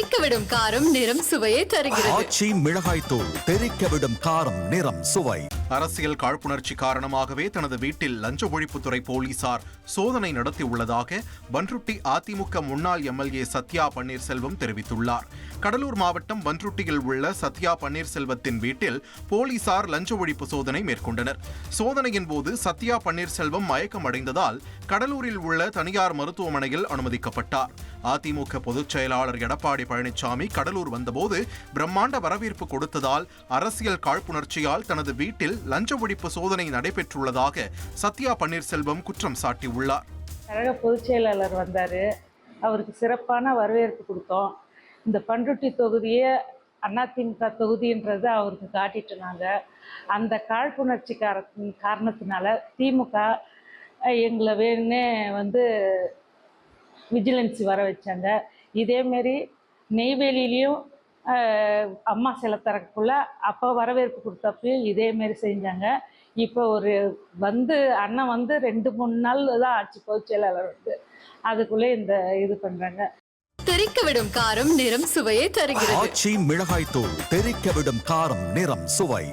தெறிக்கவிடும் காரம் நிறம் சுவையை தருகிறது. ஆச்சி மிளகாய் தூள் தெறிக்கவிடும் காரம் நிறம் சுவை. அரசியல் காழ்ப்புணர்ச்சி காரணமாகவே தனது வீட்டில் லஞ்ச ஒழிப்புத்துறை போலீசார் சோதனை நடத்தியுள்ளதாக பன்ருட்டி அதிமுக முன்னாள் எம்எல்ஏ சத்யா பன்னீர்செல்வம் தெரிவித்துள்ளார். கடலூர் மாவட்டம் பன்ருட்டியில் உள்ள சத்யா பன்னீர்செல்வத்தின் வீட்டில் போலீசார் லஞ்ச ஒழிப்பு சோதனை மேற்கொண்டனர். சோதனையின் போது சத்யா பன்னீர்செல்வம் மயக்கமடைந்ததால் கடலூரில் உள்ள தனியார் மருத்துவமனையில் அனுமதிக்கப்பட்டார். அதிமுக பொதுச் செயலாளர் எடப்பாடி பழனிசாமி கடலூர் வந்தபோது பிரம்மாண்ட வரவேற்பு கொடுத்ததால் அரசியல் காழ்ப்புணர்ச்சியால் தனது வீட்டில் லஞ்ச ஒழிப்பு சோதனை நடைபெற்றுள்ளதாக சத்யா பன்னீர்செல்வம் குற்றம் சாட்டியுள்ளார். கழக பொதுச் செயலாளர் வந்தார், அவருக்கு சிறப்பான வரவேற்பு கொடுத்தோம். இந்த பண்ருட்டி தொகுதியை அதிமுக தொகுதின்றதை அவருக்கு காட்டிட்டு நாங்கள் அந்த காழ்ப்புணர்ச்சி காரணத்தினால திமுக எங்களை வேணுன்னே விஜிலன்ஸ் வர வச்சாங்க. இதேமாரி நெய்வேலியிலையும் அம்மா சிலை திறக்குள்ள அப்போ வரவேற்பு கொடுத்தப்பையும் இதேமாரி செஞ்சாங்க. இப்போ அண்ணன் 2-3 நாள் தான் ஆச்சு பொதுச் செயலாளர் அதுக்குள்ளே இது பண்ணுறாங்க. தெறிக்கவிடும் காரம் நிறம் சுவையை தருகிறது. ஆச்சி மிளகாய் தூள் தெறிக்கவிடும் காரம் நிறம் சுவை.